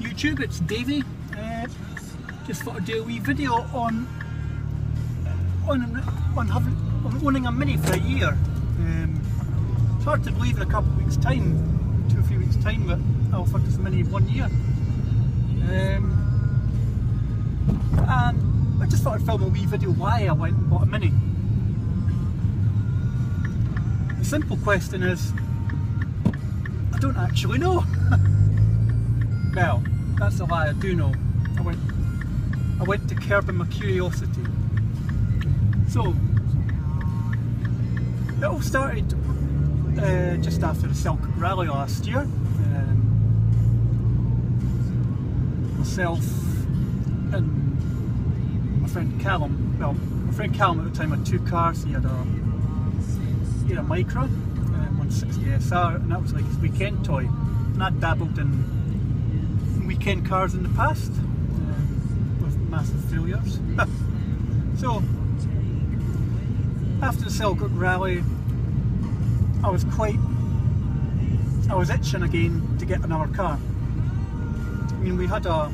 YouTube, it's Davey. Just thought I'd do a wee video on owning a Mini for a year. It's hard to believe in a couple of weeks' time, 2 or 3 weeks' time, that I'll have this Mini 1 year. And I just thought I'd film a wee video why I went and bought a Mini. The simple question is, I don't actually know. Well, that's a lie, I do know. I went to curbing my curiosity. So, it all started just after the Selkirk Rally last year. Myself and my friend Callum, well, my friend Callum at the time had 2 cars. He had a Micra, 160 SR, and that was like his weekend toy. And I'd dabbled in weekend cars in the past, with massive failures. So, after the Selkirk Rally, I was itching again to get another car. I mean, we had at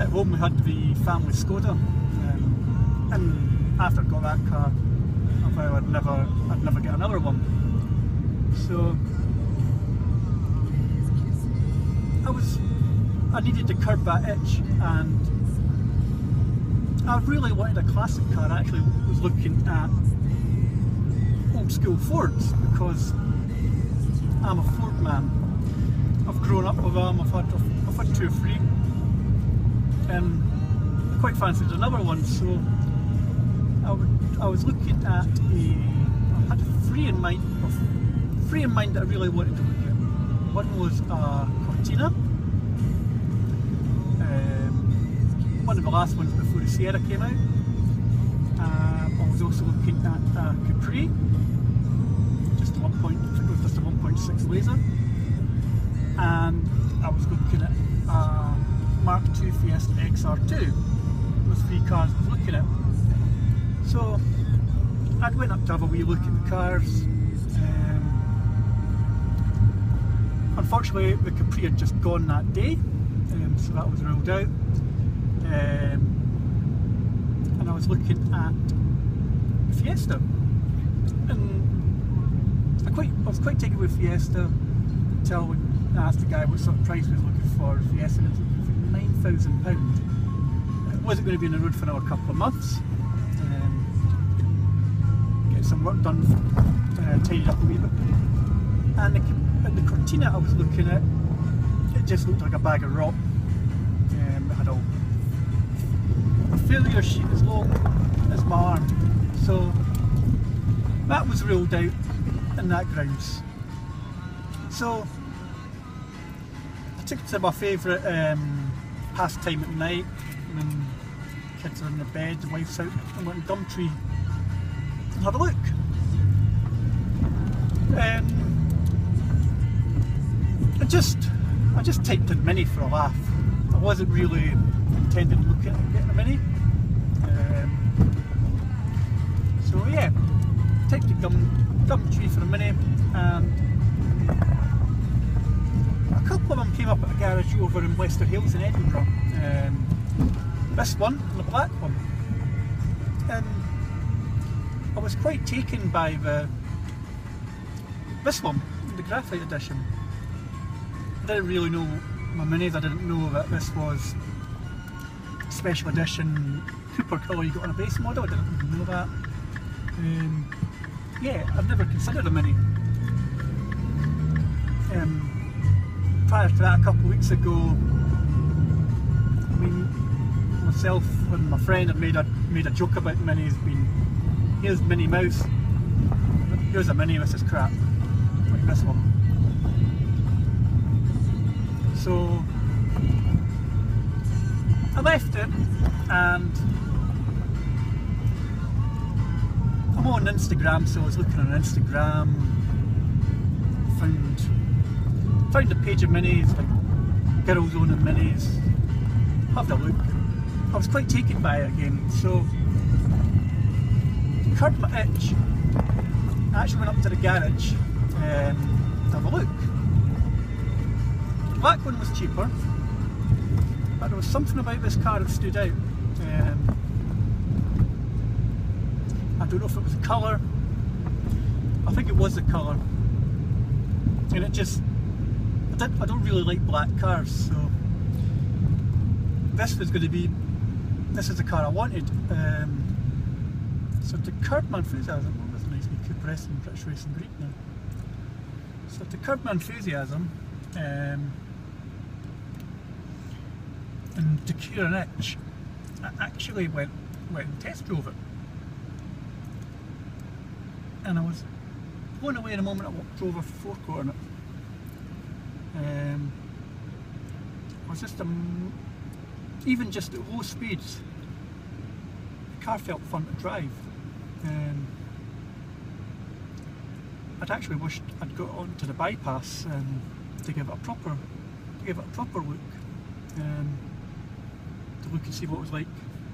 home we had the family Skoda, and after I got that car, I vowed I'd never get another one. So I needed to curb that itch, and I really wanted a classic car. I actually was looking at old school Fords because I'm a Ford man. I've grown up with them. I've had 2 or 3, and I quite fancied another one. So I was looking at I had 3 in mind. 3 in mind that I really wanted to look at. One was a Cortina. One of the last ones before the Sierra came out. I was also looking at a Capri, just a 1.6 laser, and I was looking at a Mark II Fiesta XR2. Those 3 cars I was looking at. So I went up to have a wee look at the cars. Unfortunately, the Capri had just gone that day, so that was ruled out. And I was looking at the Fiesta, and I was quite taken with Fiesta until I asked the guy what sort of price he was looking for. Fiesta, and it was looking for £9,000. It wasn't going to be on the road for another couple of months. Get some work done, tidied up a wee bit. And the Cortina I was looking at, it just looked like a bag of rock. It had a failure sheet as long as my arm, so that was ruled out in that grounds. So I took it to my favourite pastime at night when kids are in their bed, the wife's out, and went to Gumtree and had a look. I just typed in Mini for a laugh. I wasn't really intending to look at getting a Mini. So yeah, typed in Gumtree for a Mini, and a couple of them came up at a garage over in Wester Hailes in Edinburgh. This one and the black one. And I was quite taken by this one, the graphite edition. I didn't really know my Minis. I didn't know that this was special edition Cooper colour you got on a base model. I didn't even know that. Yeah, I've never considered a Mini. Prior to that, a couple of weeks ago, I mean, myself and my friend had made a joke about Minis. Here's Minnie Mouse. Here's a Mini. This is crap. Like this one. So I left it, and I'm on Instagram, so I was looking on Instagram, found a page of Minis, like girls owning Minis, haved a look. I was quite taken by it again, so to curb my itch, I actually went up to the garage to have a look. black one was cheaper, but there was something about this car that stood out. I don't know if it was the colour. I think it was the colour, and it just, I don't really like black cars, so this was going to be, this is the car I wanted. So to curb my enthusiasm, what was a nice wee Cooper S in British Racing Greek now. So to curb my enthusiasm, and to cure an itch, I actually went and test drove it. And I was blown away in a moment I drove a forecourt on it. I was just, even just at low speeds, the car felt fun to drive. I'd actually wished I'd got onto the bypass to give it a proper look, to look and see what it was like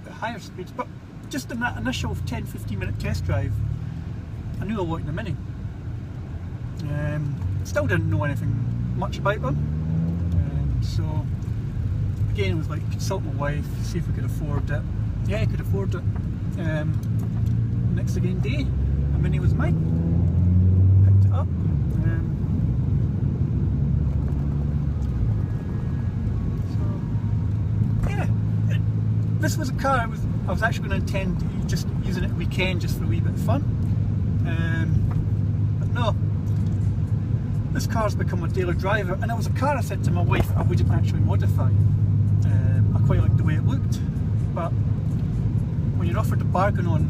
at higher speeds. But just in that initial 10-15 minute test drive, I knew I wanted a Mini. Still didn't know anything much about them, so again it was like consult my wife, see if we could afford it. Yeah, I could afford it. Next again day, a Mini was mine. Picked it up. So yeah, this was a car I was actually going to intend just using it weekend just for a wee bit of fun. But no, this car's become a daily driver, and it was a car I said to my wife I wouldn't actually modify. I quite liked the way it looked, but when you're offered a bargain on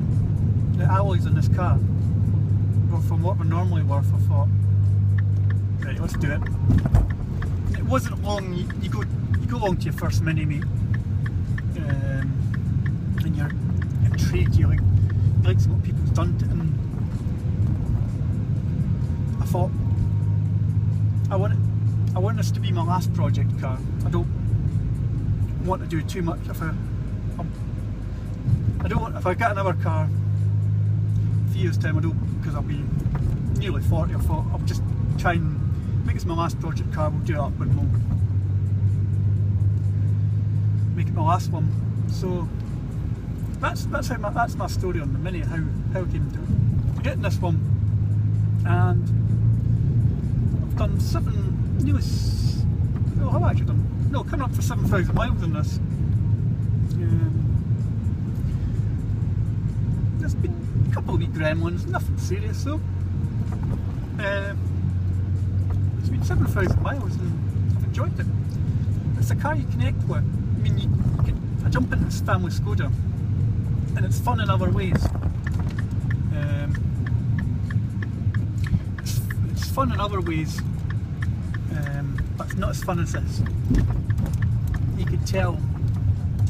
the alloys in this car, well, from what we're normally worth, I thought, right, let's do it. And it wasn't long. You go along to your first Mini meet, and you're intrigued. You like seeing what people's done to it, and I thought, I want this to be my last project car. I don't want to do too much. If I get another car a few years time, I don't, because I'll be nearly 40. I thought I'll just try and make this my last project car. We'll do it up and we'll make it my last one. So that's my story on the Mini. How I came to getting this one, and I've done I've actually done, coming up for 7,000 miles in this. There's been a couple of wee gremlins, nothing serious though. It's been 7,000 miles and I've enjoyed it. It's a car you connect with. I mean, I jump into this family Skoda, and it's fun in other ways. It's fun in other ways, but it's not as fun as this. You can tell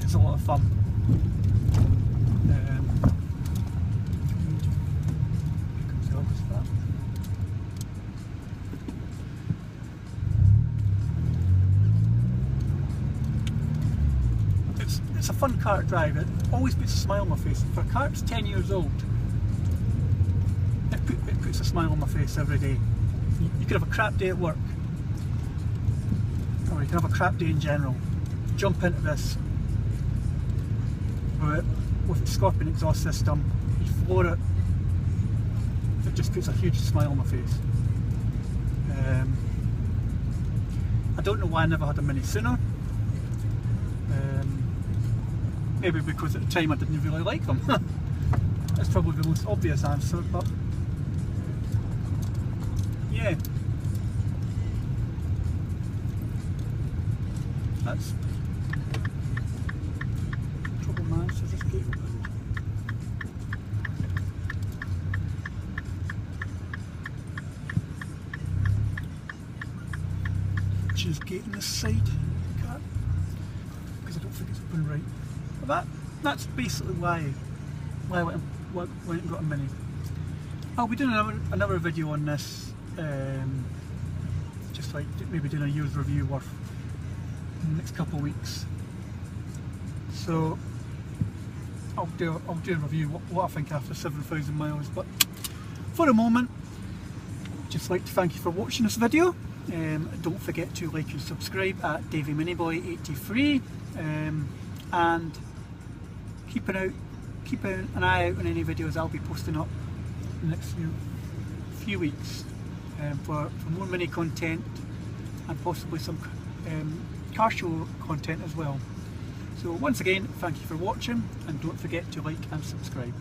it's a lot of fun. It's a fun car to drive. It always puts a smile on my face. For a car that's 10 years old, it puts a smile on my face every day. You could have a crap day at work, or you can have a crap day in general. Jump into this with the Scorpion exhaust system, you floor it, it just puts a huge smile on my face. I don't know why I never had a Mini sooner. Maybe because at the time I didn't really like them. That's probably the most obvious answer, but yeah. That's trouble man, so just gate open. Choose gate on this side, can't, because I don't think it's open right. But that's basically why I went and got a Mini. I'll be doing another video on this, just like maybe doing a year's review worth in the next couple of weeks. So I'll do a review what I think after 7,000 miles. But for the moment, just like to thank you for watching this video. Don't forget to like and subscribe at DavyMiniBoy83, and keep an eye out on any videos I'll be posting up in the next few weeks for more mini content and possibly some car show content as well. So once again, thank you for watching, and don't forget to like and subscribe.